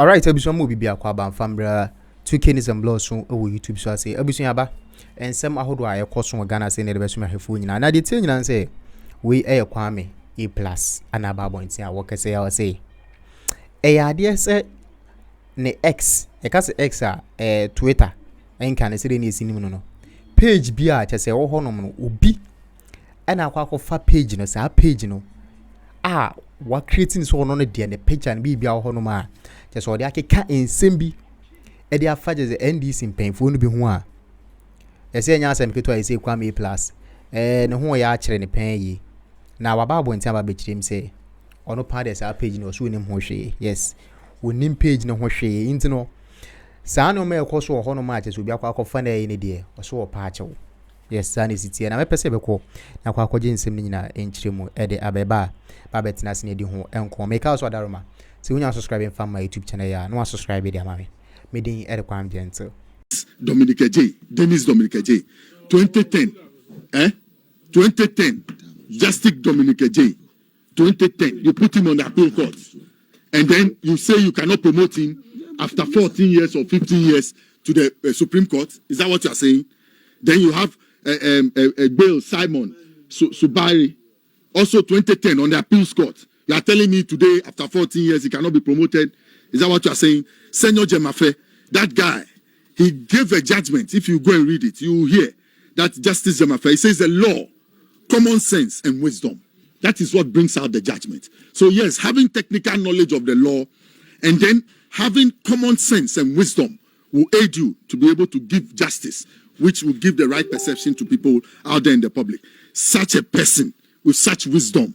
Alright, ebusu mo bibia kwa ban fambra 2K ni some blogs so wo YouTube so say ebusu aba ensem ahodo a yekoso Ghana say ne de beso mahefo nyina na de tie nyina say we Kwame A Plus ana ba bonti a wokese ya say ade se ne X e ka se X a Twitter enka ne se de ne sinim no page bi a che se wo honom no obi ana akwa fa page no sa page no wa creating so no de ne picture ne bibia wo honom a che so de akeka ensem bi e de afa je NDC mpanfo no bi ho a ese nya asem keto a ese Kwame A Plus ne ho ya akere ne pan yi na waba abonti aba bekirem se ono pa de sa page no so nim ho hwe yes wonim page no ho hwe inti no saa no me ekoso ho no ma che so bi akwa na yi ne de so wo pa achewo yes sa ne sitie na me pese beko na akwa nsem ni nyina enchiremu e de abeba ba betina se ne di ho enko me ka so adaroma se wonya subscribe from my YouTube channel ya no subscribe de amame me din e de kwam gentle Dominique J. Dennis Dominique J. 2010. 2010. Justice Dominique J. 2010. You put him on the appeal court. And then you say you cannot promote him after 14 years or 15 years to the Supreme Court. Is that what you are saying? Then you have Bill Simon Subari, also 2010 on the appeals court. You are telling me today, after 14 years, he cannot be promoted. Is that what you are saying? Senor Jemafe, that guy, he gave a judgment. If you go and read it, you will hear that Justice Jemafe, he says the law, common sense, and wisdom. That is what brings out the judgment. So yes, having technical knowledge of the law and then having common sense and wisdom will aid you to be able to give justice, which will give the right perception to people out there in the public. Such a person with such wisdom,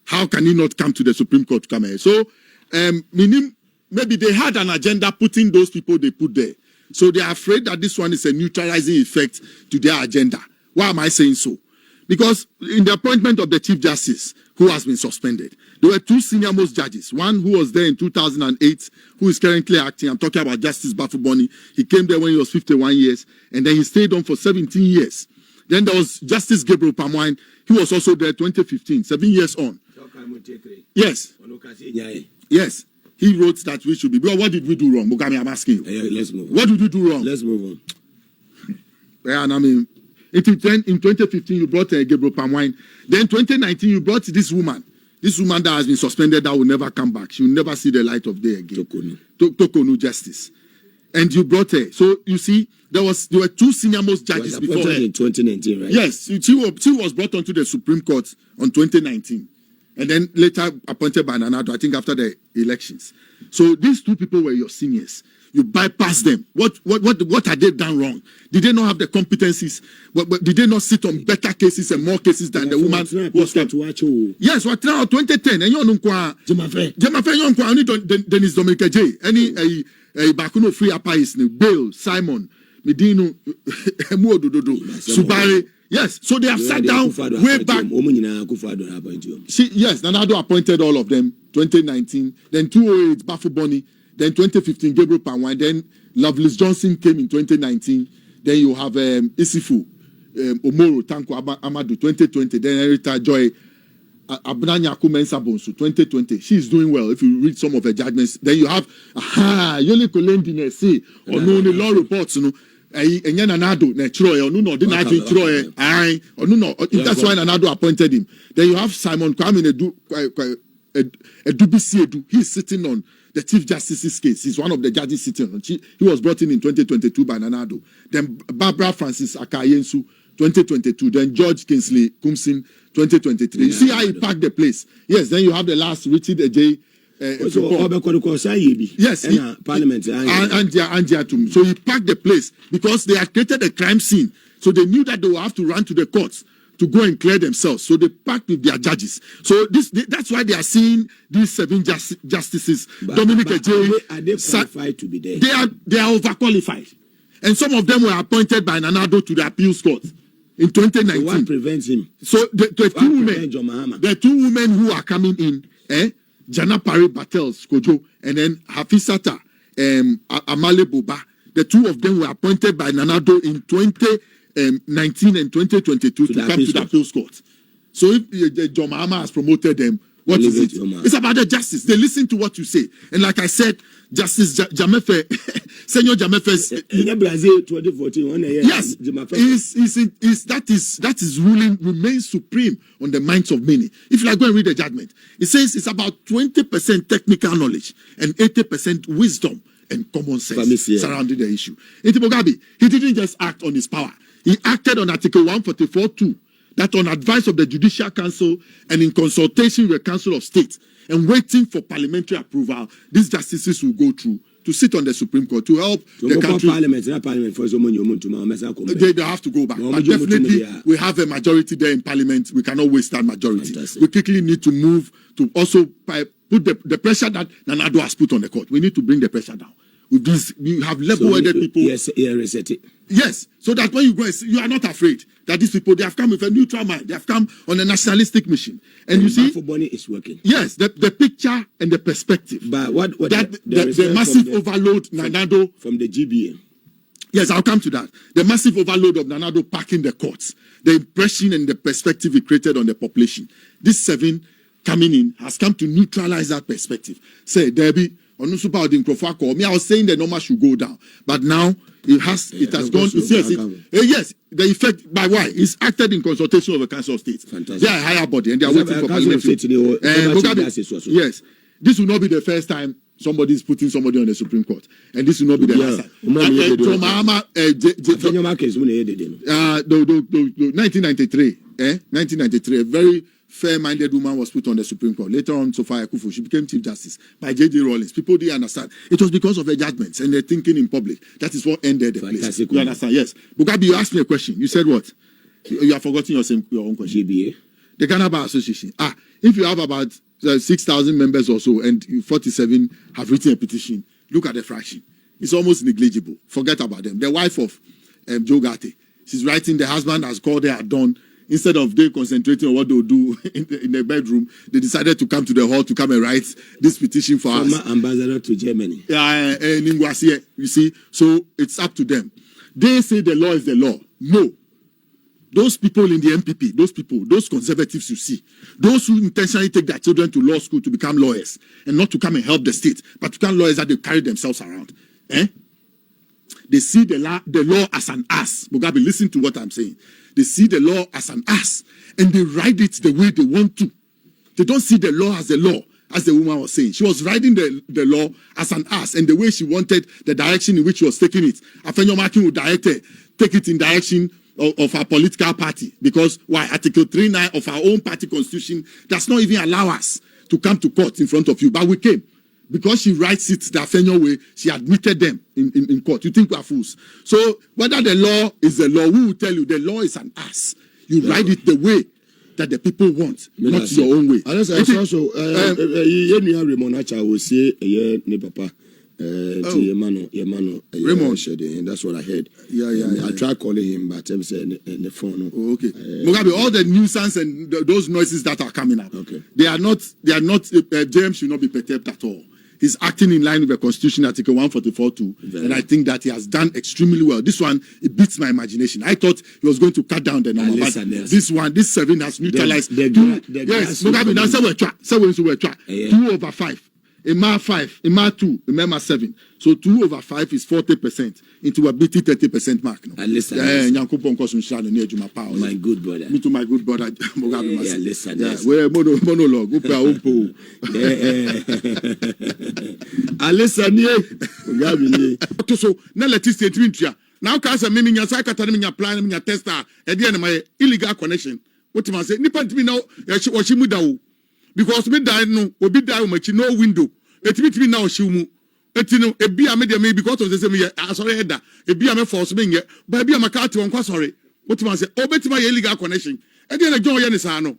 how can he not come to the Supreme Court to come here? So, maybe they had an agenda putting those people they put there. So they are afraid that this one is a neutralizing effect to their agenda. Why am I saying so? Because in the appointment of the Chief Justice, who has been suspended, there were two senior-most judges. One who was there in 2008, who is currently acting. I'm talking about Justice Bafuboni. He came there when he was 51 years, and then he stayed on for 17 years. Then there was Justice Gabriel Pamwine. He was also there 2015, 7 years on. Yes. Yes. He wrote that we should be. But what did we do wrong? Mugami, I'm asking you. Let's move on. What did we do wrong? Let's move on. Yeah, and I mean, in 2015, you brought Gabriel Pamwine. Then 2019, you brought this woman. This woman that has been suspended that will never come back. She will never see the light of day again. Tokonu Justice. And you brought her. So you see, there were two senior-most judges before her. In 2019, right? Yes, she was brought onto the Supreme Court on 2019. And then later appointed by Nanado, I think after the elections. So these two people were your seniors. You bypass them. What had they done wrong? Did they not have the competencies? But did they not sit on better cases and more cases than the woman who was kept? Yes, what now 2010? And you know Jemafe, only Dennis Dominique J. Any Bakuno free apais Bill Simon Medino Subari. Yes, so they have sat down way back. Yes, Nanado appointed all of them. 2019, then 2008 Bafuboni. Then 2015, Gabriel Pamwine. Then Lovelace Johnson came in 2019. Then you have Isifu, Omoro, Tanko Amadu, 2020. Then Erita Joy, Abnanya Kumensa Bonsu, 2020. She's doing well if you read some of her judgments. Then you have, Yoli Kolendine, see, or no, the law reports, you know. That's why Nanado appointed him. Then you have Simon Kwame Edubisi. He's sitting on the Chief Justice's case. He's one of the judges sitting on. He was brought in 2022 by Nanado. Then Barbara Francis Akayensu, 2022. Then George Kingsley Kumsin, 2023. You see how he packed the place. Yes, then you have the last Richard J. Yes, Parliament. So he packed the place because they had created a crime scene. So they knew that they would have to run to the courts to go and clear themselves. So they packed with their judges. So that's why they are seeing these 7 justices. Dominic J. Are they qualified to be there? They are overqualified. And some of them were appointed by Nanado to the appeals court in 2019. So what prevents him? So the two women who are coming in, Jana Pari Battles, Kojo, and then Hafisata Amale Boba. The two of them were appointed by Nanado in 2019 and 2022 to come to the appeals court. So if John Mahama has promoted them, What is it? It's about the justice. They listen to what you say. And like I said, Justice Jamefe, Senior Jamefe's... Yes, that is ruling remains supreme on the minds of many. If you like, go and read the judgment. It says it's about 20% technical knowledge and 80% wisdom and common sense surrounding the issue. Enti Mugabe, he didn't just act on his power. He acted on Article 144.2, that on advice of the Judicial Council and in consultation with the Council of State and waiting for parliamentary approval, these justices will go through to sit on the Supreme Court to help the country. They have to go back. But definitely, we have a majority there in Parliament. We cannot waste that majority. Fantastic. We quickly need to move to also put the pressure that Nanado has put on the court. We need to bring the pressure down. With this, we have level-headed people. Yes, so that when you go, you are not afraid that these people, they have come with a neutral mind. They have come on a nationalistic mission. And you see, is working. Yes, the picture and the perspective. But what the massive overload Nanado from the GBA. Yes, I'll come to that. The massive overload of Nanado packing the courts, the impression and the perspective it created on the population. This 7 coming in has come to neutralize that perspective. Say, Debbie. I was saying the number should go down, but now it has gone. Yes, the effect by why it's acted in consultation with the Council of State. Fantastic. They are a higher body and they are waiting for parliamentary. Yes, this will not be the first time somebody is putting somebody on the Supreme Court, and this will not be the last time. 1993, a very fair-minded woman was put on the Supreme Court. Later on, Sophia Kufu, she became Chief Justice by J.D. Rawlings. People didn't understand. It was because of her judgments and their thinking in public. That is what ended the place. You understand? Yes. Mugabe, you asked me a question. You said what? You have forgotten your own question. GBA. The Ghana Bar Association. If you have about 6,000 members or so and 47 have written a petition, look at the fraction. It's almost negligible. Forget about them. The wife of Joe Gate, she's writing, the husband has called her at dawn. Instead of they concentrating on what they'll do in the bedroom, they decided to come to the hall to come and write this petition for us. Former ambassador to Germany. You see, so it's up to them. They say the law is the law. No. Those people in the MPP, those conservatives you see, those who intentionally take their children to law school to become lawyers and not to come and help the state, but to become lawyers that they carry themselves around. They see the law as an ass. Mugabe, listen to what I'm saying. They see the law as an ass and they ride it the way they want to. They don't see the law as the law, as the woman was saying. She was riding the law as an ass and the way she wanted the direction in which she was taking it. Afenyomakin would take it in direction of our political party. Because why? Article 39 of our own party constitution does not even allow us to come to court in front of you. But we came. Because she writes it the Afenyo way, she admitted them in court. You think we are fools. So whether the law is the law, we will tell you the law is an ass. You write it the way that the people want, not your own way. Also, Remonacha will say, papa. Raymond, that's what I heard. I tried calling him, but he said in the phone. Oh, okay. Mugabe, all the nuisance and those noises that are coming up, okay. They are not. James should not be perturbed at all. He's acting in line with the Constitution, Article 144.2, and I think that he has done extremely well. This one, it beats my imagination. I thought he was going to cut down the number, but this 7 has neutralized. Yes, Mugabe, now say we're 2/5. Ima 5, Ima 2, Ima 7. So 2/5 is 40%. Into a BT 30% mark. No? My good brother. Me to my good brother. Listen. We're monologue. So now let us say now cause me nya say kata me nya plan me nya tester e dey na my illegal connection. What man say nipa ntimi now wo shi mu da wo. Because me die no obi die o machi no window etimi na o shimu etino ebi a me dey me because of the same year sorry header ebi a me force me nye ba ebi a makati won kwa sorry what man say obetima ye illegal connection e dey na John ye ne sa no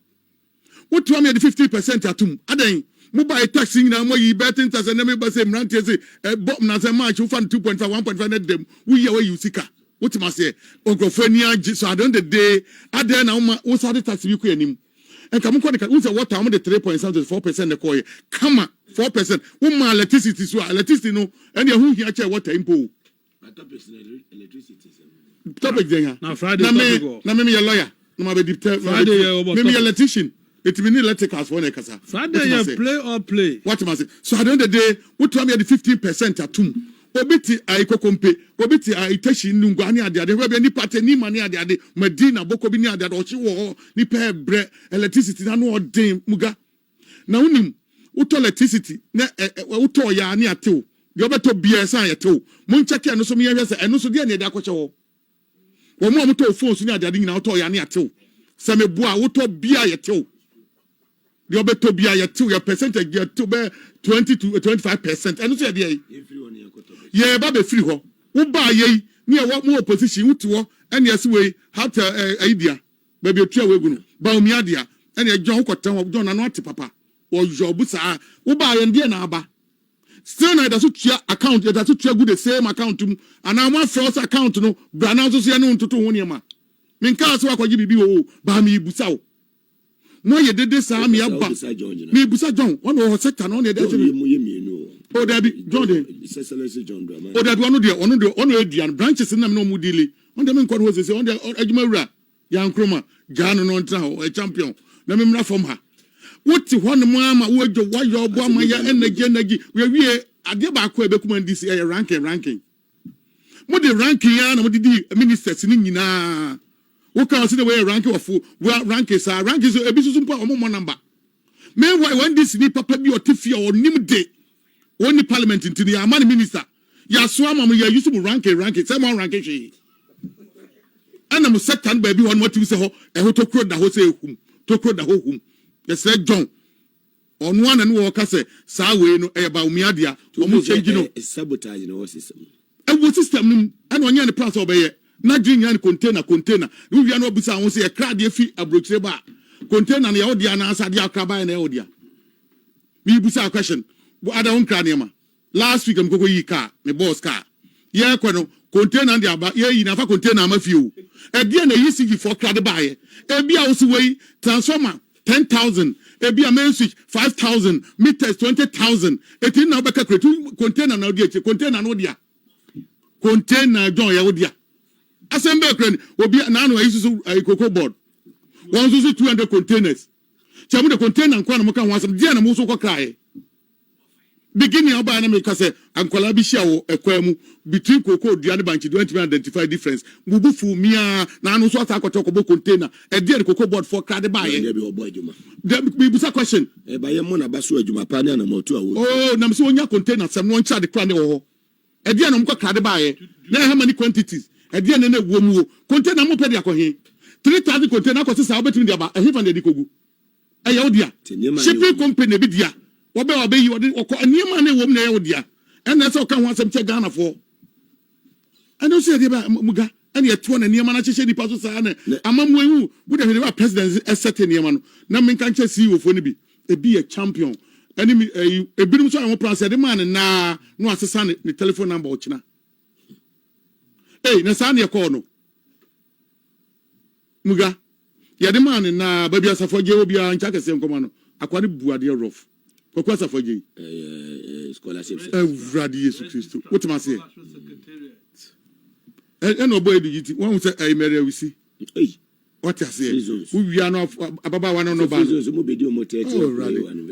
what me the 50% atum adan mobile taxi na mo yi betting tax na me ba say mrantie say bob na say match you fan 2.5 1.5 net dem we ye we you sika what man say ogofania so at the end of the day adan na wo start tax bi ko anim. And come on, who's a water? I'm the 3.7 to 4% the coin. Come on, 4%. Woman electricity, so electricity no. And you who here water impo. Electricity. Topic there. Now Friday. Na me your lawyer. No me be Friday. Me electrician. It means let take us 1 acre. Father, you play or play. What am I saying? So at the end of the day, what tell me the 15% at tum. Obiti aiko kompe, obiti aiteshi nungwani ade webe ni pate ni mani ade Medina boko bi ni ade ochi wo ni pe bre electricity na no odin muga. Na unim uto electricity na uto ya ni atew. De obeto bia san yetew. Mun check eno so me yehwe se eno so de na de akoche wo. Wo mo to phone so ni ade nyina uto ya ni atew. Se me bua uto bia yetew. The other to be a 2 percentage to be 20 to 25%. And you say, yeah, Baby free ho. Who buy ye near what more position to and yes way how to idea. Baby, a trail wagon, Baumiadia, and a John Cotton of John and not papa or Jobusa, who buy and dear Naba. Still, I does account that to good the same account to and I want first account to know, Branazo Siano to 2 1 Minkas what you be Bami Busao. No, you did this. I'm here. Me, Busa John. One of our sector on the oh, there be John. Oh, that one of the branches in them no mudili. On the main court was on the Ejumara, young Kroma, Jan and on a champion. Let me from her. What's one mamma, word your wife, your bomb, my energy. We are at the back where Beckman DC ranking. What the ranking, what the ministers in na. What can I see the way ranking of rankings are rankings a business more number. Meanwhile, when this ni papa be or tiffy or nim day, only parliament into the Amani minister, ya swam, ya used to ranking, someone ranking she. And I'm second baby on what you say, a hoto crowd the whole to crowd the whole home. Yes, said John. On one and walk, I say, Sawe no about Miadia, almost changing a sabotage in our system. And what system, and when you're in the place of a na green yan container we are no bisa won say e kra de fi abrochire ba container na odia na asa de akraba na odia me bisa question but ada won kra nema last week am koko yi car me boss car ye ko no container de aba ye yi na fa container ma fi o e de na yi sigi for kra de ba ye e bia wo si we transformer 10,000 e bia main switch 5,000 meters 20,000 e tin na obeka kretu container na odia container na odia container don ya odia Assemble crane will be an annual a cocoa board. One 200 containers. Tell me the container and Quanamoka wants some Diana Musoko cry. Beginning of Banamica say, and Colabisha a quemu between cocoa, the other bunch, you don't identify difference. Mubufu, Mia, Nano Sota Cotoco container, a dear cocoa board for Cadibai. There be a question. By a mona basu, Jumapana and Motua. Oh, Namsonia container, some one child crown or a dear Namco Cadibai. Now how many quantities? A dear nene womu container mo pedi akohe 3,000 container ko sisa obetumi dia ba ehfa na edikogu aya odia shipping company bi dia wo be yi wo niema na ewom na ya odia ena se o kan ho asem che Ghana for eno se dia ba muga ene eto na niema na chehye dipa so sa na amamu ewu wo de hwe ba president esete niema no na men kan che CEO fo ni bi e bi a champion enemy ebirum so am plan se de man na no asesa ne telephone number o china. Hey, Nasani a corner. Muga, ya the man na baby as a for Jobia and Chaka same command. Aquari Buadia rough. For Quasa for J. Scholarships. Radius Christo. What am I say? And no boy, do you one will say, I marry we see. What I say? We are not Ababa one on no band.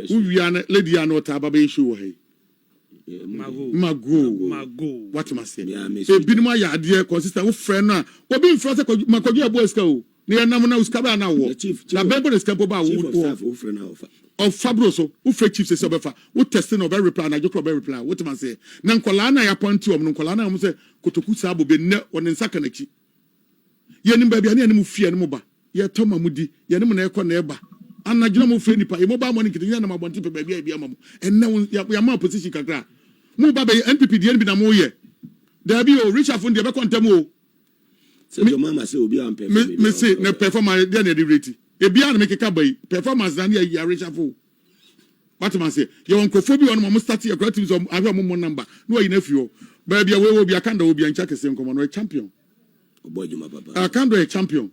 We are lady are not Ababa show. Mago. What must say? A bit my idea consistent with friend. What being front of Macogia boys go near Namana Uscaba now. La Bembo is capable of Fabroso, who fake chiefs is over, who testing of every plan. I just very plan. What must say? Nancolana, I point to Nancolana, I say, Kotokusa will be net on in Sakanaki. Yenim baby, and any fear and moba. Ye Toma Moody, Yenim Neba. And I don't know if any mobile money to the end of my one tip baby, and now we are more position. Mo baba NPP di NB na mo ye there be o Richard Fund be kontem o say your mama say obi am perform me say na performance dey na dey rate e bia na make kabay performance na ya Richard Fund what man say you onkofo bi on mo start your creative so ahwe mo number no yi na fio ba bia we obi akanda obi ancha kese nkomo no champion obojuma baba akanda e champion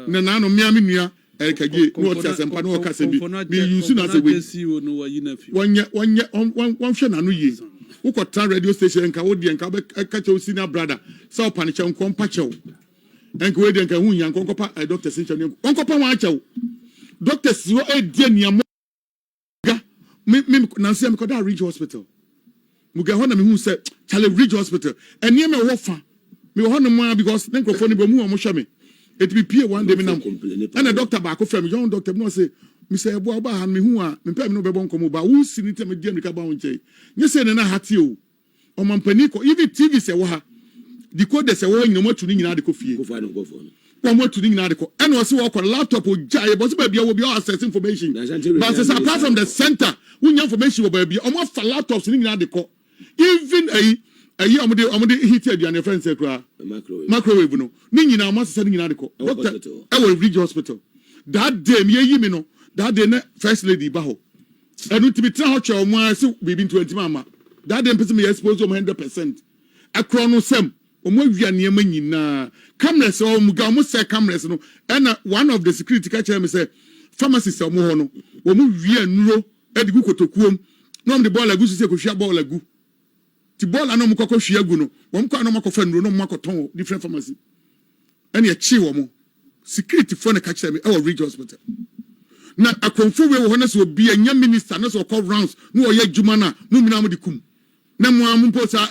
na na no miami nua Erikaje no tia sempa no ka se bi me use na se we wonye hwe na no ye ukota radio station nka wo de nka ka che senior brother so paniche nko mpa chew enka we de nka hu nya nko pa doctor sencha nko pa wa chew doctors who are dear near me Nancy am koda Ridge Hospital. Muga hona me hu say Chale Ridge Hospital. And near me wofa. Me hona mo because then crofo ni bomu omo hwe me. It be pie one day me nam. And a doctor back from young doctor no say me say ebo aba han me hu a me pɛ me no bɛbɔ nkomo ba wo si ni tem di America ba won chei. Nye say na hati o. O mampani ko even TV say wo ha. The code say wo nyina mo tu ni nyina de ko fie. Go for. One to the Nadico, and was walk on laptop or jay, but maybe I will be access information. But apart from the center, when information will be almost for laptops in Nadico, even a year I'm heated and a friend say, microwave, no, Nina must send in Nadico. Doctor, I will reach hospital. That day, me, know, that day, first lady Baho. I need to be touched or more, so we've 20 mama. That day, me exposed to 100%. A chrono sem. Omo near me na cameras or muga mo say cameras no and one of the security catch me say pharmacist omo ho no omo wie nuro e digu kotokuom no the ball agu say ko hwia ball agu ti ball na mo kokko hwia agu no won kwa no makofa nuro no mo makoton different pharmacy and ye chi wo mo security for na catch me e Ridge Hospital na akonfo we wo ho na so obi anya minister na so call rounds no ye adwuma na mo mina mo dikum na mo ampo sa